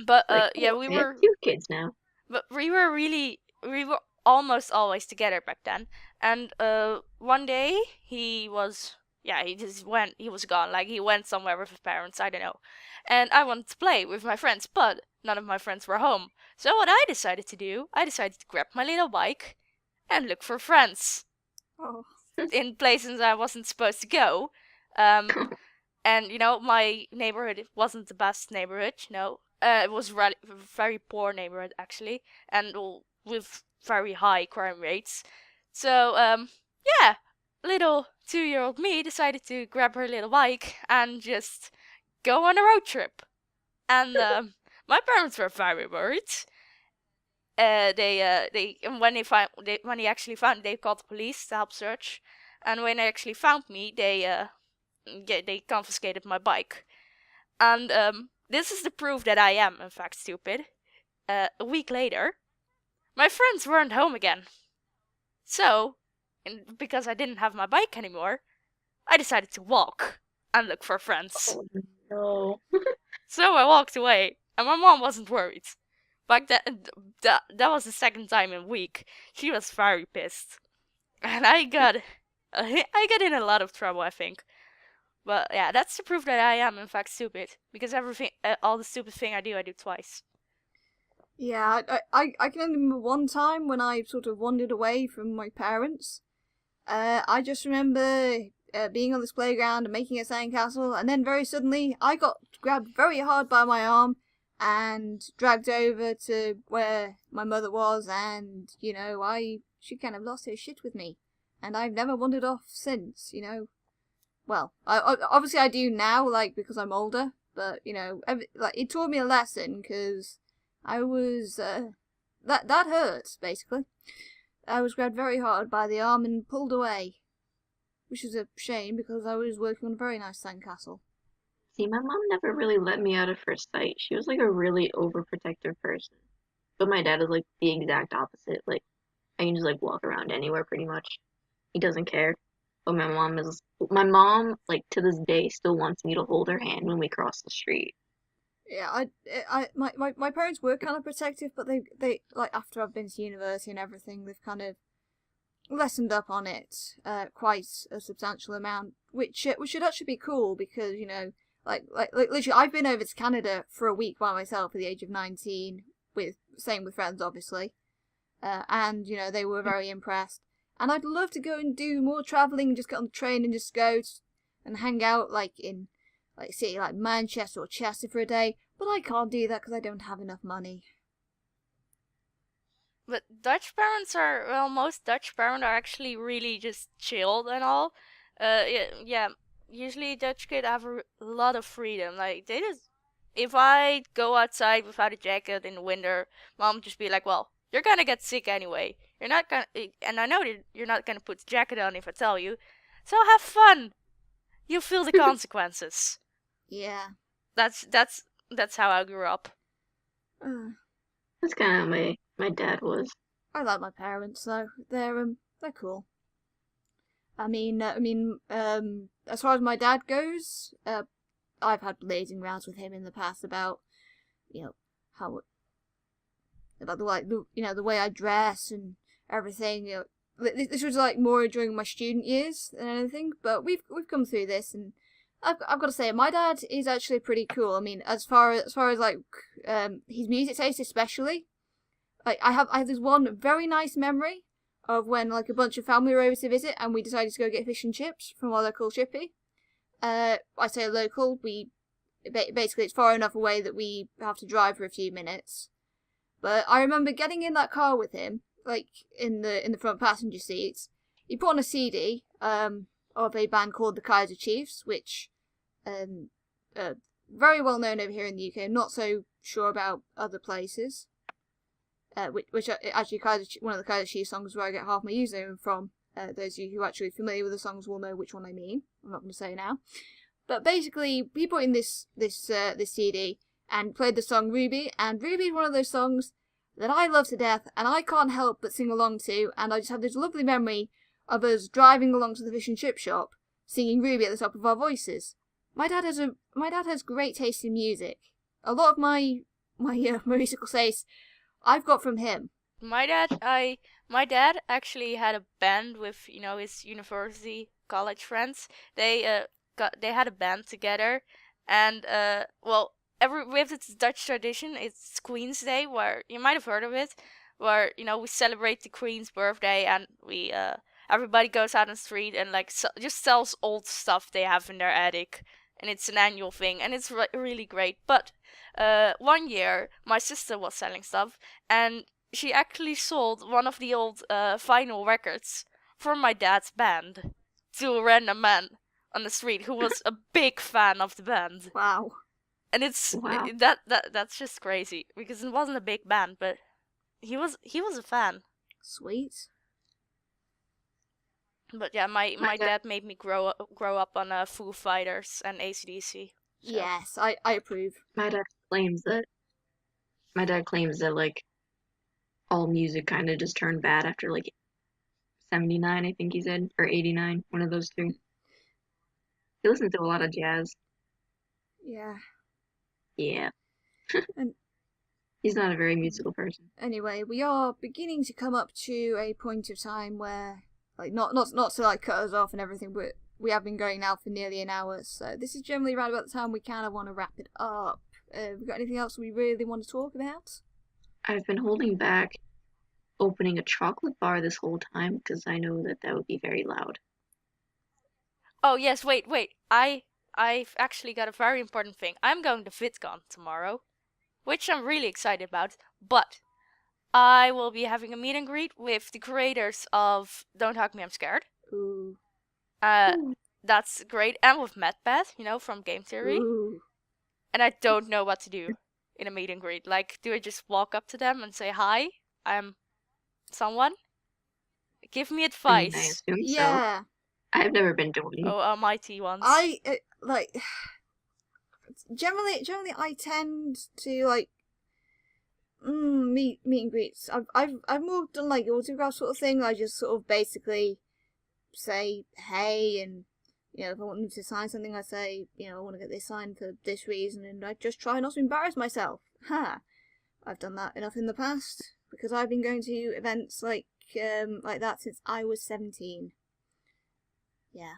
Speaker 2: But
Speaker 3: we
Speaker 2: were
Speaker 3: have 2 kids now.
Speaker 2: But we were almost always together back then. And one day he was gone. Like, he went somewhere with his parents, I don't know. And I wanted to play with my friends, but none of my friends were home. So what I decided to grab my little bike and look for friends.
Speaker 1: Oh.
Speaker 2: In places I wasn't supposed to go. And, my neighborhood wasn't the best neighborhood, it was a very poor neighborhood, actually, and with very high crime rates. So, little 2-year-old me decided to grab her little bike and just go on a road trip. And my parents were very worried. When he actually found me, they called the police to help search. And when they actually found me, they confiscated my bike. And this is the proof that I am, in fact, stupid. A week later, my friends weren't home again. So, because I didn't have my bike anymore, I decided to walk and look for friends.
Speaker 3: Oh no.
Speaker 2: So I walked away, and my mom wasn't worried. Back then, that was the second time in a week. She was very pissed, and I got in a lot of trouble, I think. But yeah, that's to prove that I am in fact stupid, because everything, all the stupid thing I do twice.
Speaker 1: Yeah, I can only remember one time when I sort of wandered away from my parents. I just remember being on this playground and making a sandcastle, and then very suddenly I got grabbed very hard by my arm and dragged over to where my mother was, and she kind of lost her shit with me, and I've never wandered off since. Well, obviously I do now, like, because I'm older, but it taught me a lesson, because I was that hurt basically. I was grabbed very hard by the arm and pulled away, which is a shame because I was working on a very nice sandcastle.
Speaker 3: See, my mom never really let me out of her sight. She was like a really overprotective person. But my dad is like the exact opposite. Like I can just like walk around anywhere pretty much. He doesn't care. But my mom like to this day still wants me to hold her hand when we cross the street.
Speaker 1: Yeah, my parents were kind of protective, but they like after I've been to university and everything, they've kind of lessened up on it quite a substantial amount, which should actually be cool because like literally I've been over to Canada for a week by myself at the age of 19, with friends obviously, and they were very impressed, and I'd love to go and do more travelling, just get on the train and just go and hang out like in like city like Manchester or Chester for a day, but I can't do that because I don't have enough money.
Speaker 2: But most Dutch parents are actually really just chilled and all. Yeah, usually Dutch kids have a lot of freedom. Like, they just, if I go outside without a jacket in the winter, mom just be like, well, you're gonna get sick anyway. You're not gonna, and I know that you're not gonna put the jacket on if I tell you. So have fun. You feel the consequences.
Speaker 1: Yeah.
Speaker 2: That's how I grew up.
Speaker 3: That's kind of how my dad was.
Speaker 1: I like my parents though. They're cool. As far as my dad goes, I've had blazing rounds with him in the past about, how about the way I dress and everything. This was like more during my student years than anything, but we've come through this, and I've got to say, my dad is actually pretty cool. I mean, as far as like his music taste, especially. Like I have this one very nice memory of when like a bunch of family were over to visit, and we decided to go get fish and chips from our local chippy. I say local. Basically it's far enough away that we have to drive for a few minutes. But I remember getting in that car with him, like in the front passenger seats. He put on a CD of a band called the Kaiser Chiefs, which very well known over here in the UK. I'm not so sure about other places. Which actually one of the Kaiser Chiefs songs where I get half my username from. Those of you who are actually familiar with the songs will know which one I mean. I'm not going to say now. But basically, he put in this CD and played the song Ruby, and Ruby is one of those songs that I love to death, and I can't help but sing along to, and I just have this lovely memory of us driving along to the fish and chip shop, singing Ruby at the top of our voices. My dad has great taste in music. A lot of my musical taste I've got from him.
Speaker 2: My dad actually had a band with his university college friends. They had a band together, and we have this Dutch tradition. It's Queen's Day, where you might have heard of it, where we celebrate the Queen's birthday, and we everybody goes out on the street and like just sells old stuff they have in their attic, and it's an annual thing, and it's really great. But one year my sister was selling stuff, and she actually sold one of the old vinyl records from my dad's band to a random man on the street who was a big fan of the band.
Speaker 1: Wow.
Speaker 2: And it's
Speaker 3: Wow.
Speaker 2: that's just crazy because it wasn't a big band, but he was a fan.
Speaker 1: Sweet.
Speaker 2: But yeah, my dad made me grow up on Foo Fighters and AC/DC. So.
Speaker 1: Yes, I approve.
Speaker 3: My dad claims that like all music kind of just turned bad after like 79, I think he said, or 89, one of those two. He listens to a lot of jazz.
Speaker 1: Yeah.
Speaker 3: Yeah.
Speaker 1: And
Speaker 3: He's not a very musical person.
Speaker 1: anyway, we are beginning to come up to a point of time where, like, not to like cut us off and everything, but we have been going now for nearly an hour, so this is generally around about the time we kind of want to wrap it up. We got anything else we really want to talk about?
Speaker 3: I've been holding back opening a chocolate bar this whole time because I know that would be very loud.
Speaker 2: Oh yes, wait. I've actually got a very important thing. I'm going to VidCon tomorrow, which I'm really excited about. But I will be having a meet and greet with the creators of Don't Hug Me, I'm Scared.
Speaker 1: Ooh.
Speaker 2: That's great, and with MadPat, from Game Theory.
Speaker 1: Ooh.
Speaker 2: And I don't know what to do in a meet and greet. Like, do I just walk up to them and say hi? I'm someone. Give me advice.
Speaker 3: I assume so.
Speaker 1: Yeah.
Speaker 3: I've never been to one.
Speaker 2: Oh, almighty ones.
Speaker 1: I like generally I tend to like meet and greets. I've more done like autograph sort of thing. I just sort of basically say hey, and if I want them to sign something, I say I want to get this signed for this reason, and I just try not to embarrass myself. I've done that enough in the past because I've been going to events like that since I was 17. Yeah.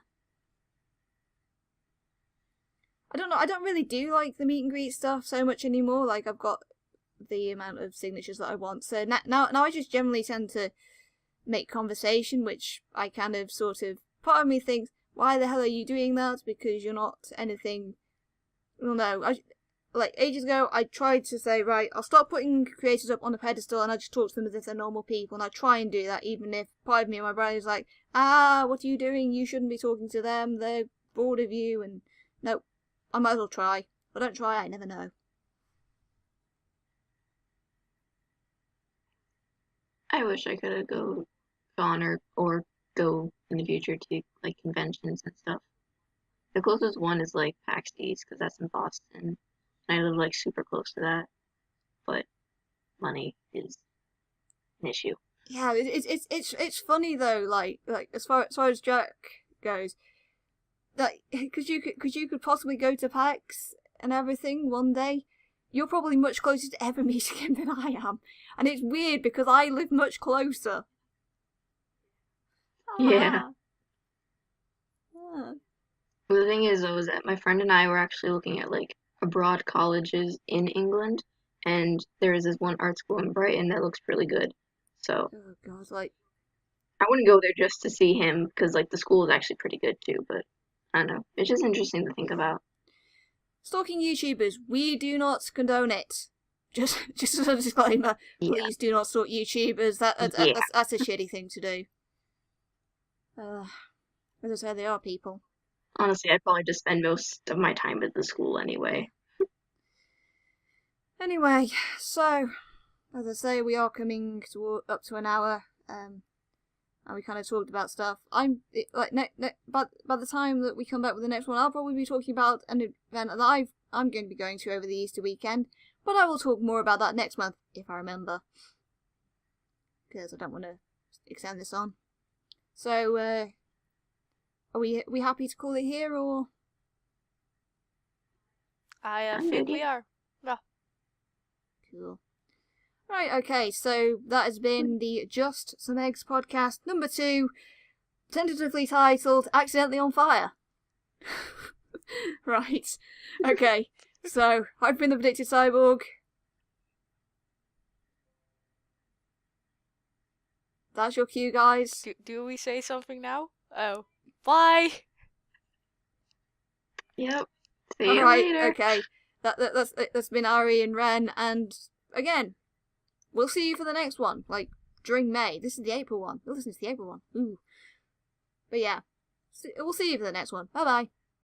Speaker 1: I don't know, I don't really do like the meet and greet stuff so much anymore. Like, I've got the amount of signatures that I want, so now I just generally tend to make conversation, which I kind of sort of, part of me thinks, why the hell are you doing that? Because you're not anything. Well, no, like ages ago I tried to say, right, I'll stop putting creators up on a pedestal and I just talk to them as if they're normal people, and I try and do that even if part of me and my brain is like, what are you doing? You shouldn't be talking to them, they're bored of you. And no, I might as well try. If I don't try, I never know.
Speaker 3: I wish I could have gone or go in the future to like conventions and stuff. The closest one is like PAX East because that's in Boston. I live like super close to that, but money is an issue.
Speaker 1: Yeah, it's funny though. Like as far as Jack goes, like because you could possibly go to PAX and everything one day. You're probably much closer to ever meeting him than I am, and it's weird because I live much closer.
Speaker 3: Yeah. Well, the thing is, though, is that my friend and I were actually looking at like abroad colleges in England, and there is this one art school in Brighton that looks really good. So
Speaker 1: Oh god, like
Speaker 3: I wouldn't go there just to see him because like the school is actually pretty good too. But I don't know, it's just interesting to think about.
Speaker 1: stalking YouTubers, we do not condone it. Just as a disclaimer, please do not stalk YouTubers. That's a shitty thing to do. As I say, they are people.
Speaker 3: Honestly, I'd probably just spend most of my time at the school anyway.
Speaker 1: Anyway, so as I say, we are coming up to an hour, and we kind of talked about stuff. By the time that we come back with the next one, I'll probably be talking about an event that I'm going to be going to over the Easter weekend, but I will talk more about that next month if I remember, because I don't want to extend this on. So, are we happy to call it here, or?
Speaker 2: I think we are. Yeah.
Speaker 1: Cool. Right, okay, so that has been the Just Some Eggs podcast number 2, tentatively titled Accidentally on Fire. Right, okay, so I've been the PredictedCyborg. That's your cue, guys.
Speaker 2: Do we say something now? Oh. Bye!
Speaker 3: Yep. See you later.
Speaker 1: Okay, that's been Ari and Ren, and again, we'll see you for the next one, like, during May. This is the April one. You'll listen to the April one. Ooh. But yeah, we'll see you for the next one. Bye-bye.